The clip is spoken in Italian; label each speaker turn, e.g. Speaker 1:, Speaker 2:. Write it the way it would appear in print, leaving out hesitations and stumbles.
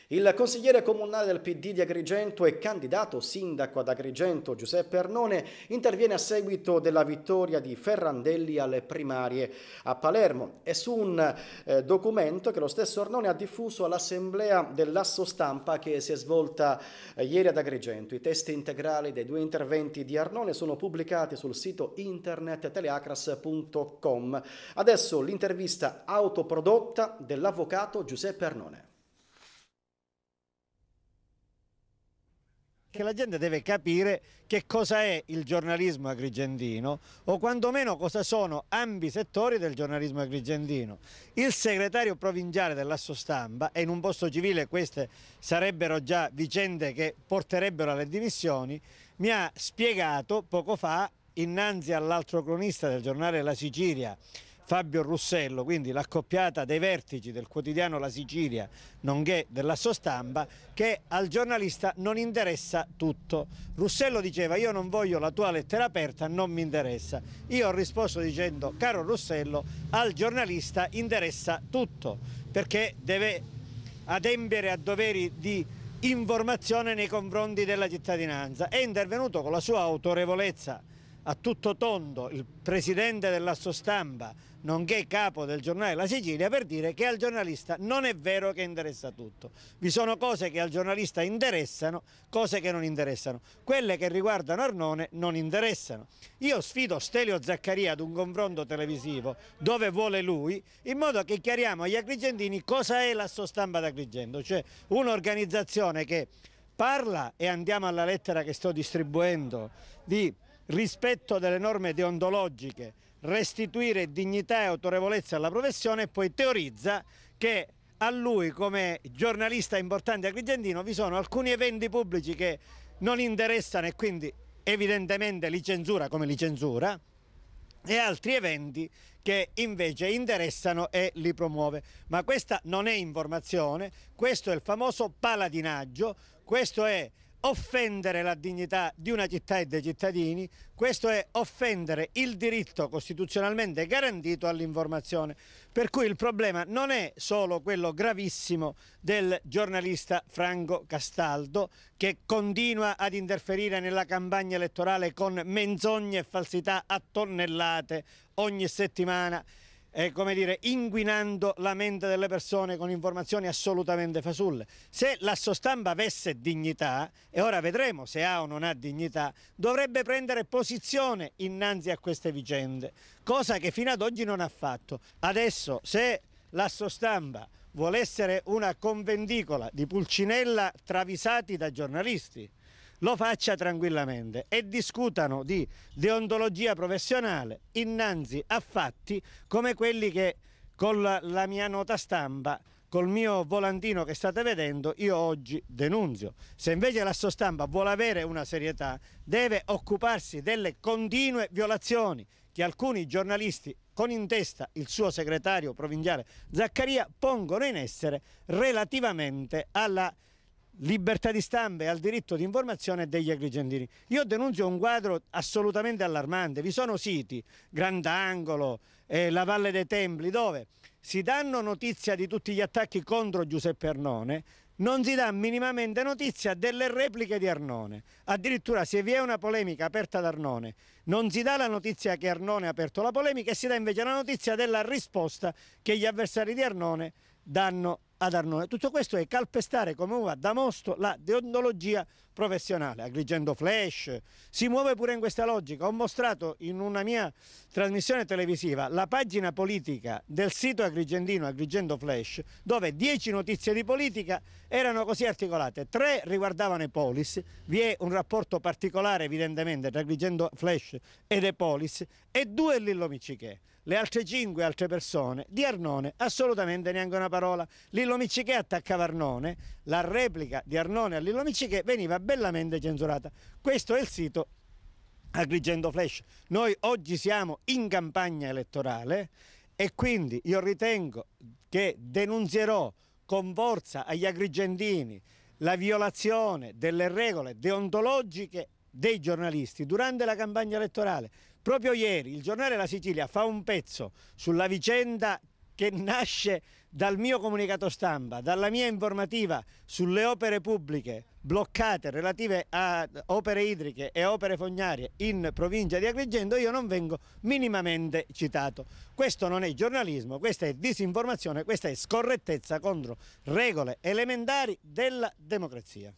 Speaker 1: Il consigliere comunale del PD di Agrigento e candidato sindaco ad Agrigento Giuseppe Arnone interviene a seguito della vittoria di Ferrandelli alle primarie a Palermo e su un documento che lo stesso Arnone ha diffuso all'assemblea dell'Asso Stampa che si è svolta ieri ad Agrigento. I testi integrali dei due interventi di Arnone sono pubblicati sul sito internet teleacras.com. Adesso l'intervista autoprodotta dell'avvocato Giuseppe Arnone.
Speaker 2: Che la gente deve capire che cosa è il giornalismo agrigentino o quantomeno cosa sono ambi settori del giornalismo agrigentino. Il segretario provinciale dell'Asso Stampa, e in un posto civile queste sarebbero già vicende che porterebbero alle dimissioni, mi ha spiegato poco fa innanzi all'altro cronista del giornale La Sicilia, Fabio Russello, quindi l'accoppiata dei vertici del quotidiano La Sicilia, nonché dell'Asso Stampa, che al giornalista non interessa tutto. Russello diceva: io non voglio la tua lettera aperta, non mi interessa. Io ho risposto dicendo: caro Russello, al giornalista interessa tutto, perché deve adempiere a doveri di informazione nei confronti della cittadinanza. È intervenuto con la sua autorevolezza a tutto tondo il presidente dell'Asso Stampa, nonché capo del giornale La Sicilia, per dire che al giornalista non è vero che interessa tutto. Vi sono cose che al giornalista interessano, cose che non interessano. Quelle che riguardano Arnone non interessano. Io sfido Stelio Zaccaria ad un confronto televisivo dove vuole lui, in modo che chiariamo agli agrigentini cosa è l'Asso Stampa d'Agrigento, cioè un'organizzazione che parla, e andiamo alla lettera che sto distribuendo, di rispetto delle norme deontologiche, restituire dignità e autorevolezza alla professione, e poi teorizza che a lui come giornalista importante agrigentino vi sono alcuni eventi pubblici che non interessano e quindi evidentemente li censura come li censura, e altri eventi che invece interessano e li promuove. Ma questa non è informazione, questo è il famoso paladinaggio, questo è offendere la dignità di una città e dei cittadini, questo è offendere il diritto costituzionalmente garantito all'informazione. Per cui il problema non è solo quello gravissimo del giornalista Franco Castaldo, che continua ad interferire nella campagna elettorale con menzogne e falsità a tonnellate ogni settimana, come dire, inquinando la mente delle persone con informazioni assolutamente fasulle. Se l'Asso Stampa avesse dignità, e ora vedremo se ha o non ha dignità, dovrebbe prendere posizione innanzi a queste vicende, cosa che fino ad oggi non ha fatto. Adesso, se l'Asso Stampa vuole essere una convendicola di Pulcinella travisati da giornalisti, lo faccia tranquillamente e discutano di deontologia professionale innanzi a fatti come quelli che con la mia nota stampa, col mio volantino che state vedendo, io oggi denunzio. Se invece l'Asso Stampa vuole avere una serietà, deve occuparsi delle continue violazioni che alcuni giornalisti, con in testa il suo segretario provinciale Zaccaria, pongono in essere relativamente alla libertà di stampa e al diritto di informazione degli agrigentini. Io denunzio un quadro assolutamente allarmante. Vi sono siti, Grandangolo, la Valle dei Templi, dove si danno notizia di tutti gli attacchi contro Giuseppe Arnone, non si dà minimamente notizia delle repliche di Arnone. Addirittura, se vi è una polemica aperta ad Arnone, non si dà la notizia che Arnone ha aperto la polemica, e si dà invece la notizia della risposta che gli avversari di Arnone danno ad Arnone. Tutto questo è calpestare come uva da mosto la deontologia professionale. Agrigento Flash si muove pure in questa logica. Ho mostrato in una mia trasmissione televisiva la pagina politica del sito agrigentino Agrigento Flash, dove 10 notizie di politica erano così articolate: 3 riguardavano Epolis, vi è un rapporto particolare evidentemente tra Agrigento Flash ed Epolis, e 2 Lillo Miccichè. Le altre 5 altre persone di Arnone assolutamente neanche una parola. Lillo Miccichè attaccava Arnone, la replica di Arnone a Lillo Miccichè veniva bellamente censurata. Questo è il sito Agrigento Flash. Noi oggi siamo in campagna elettorale e quindi io ritengo che denunzierò con forza agli agrigentini la violazione delle regole deontologiche dei giornalisti durante la campagna elettorale. Proprio ieri il giornale La Sicilia fa un pezzo sulla vicenda che nasce dal mio comunicato stampa, dalla mia informativa sulle opere pubbliche bloccate relative a opere idriche e opere fognarie in provincia di Agrigento, io non vengo minimamente citato. Questo non è giornalismo, questa è disinformazione, questa è scorrettezza contro regole elementari della democrazia.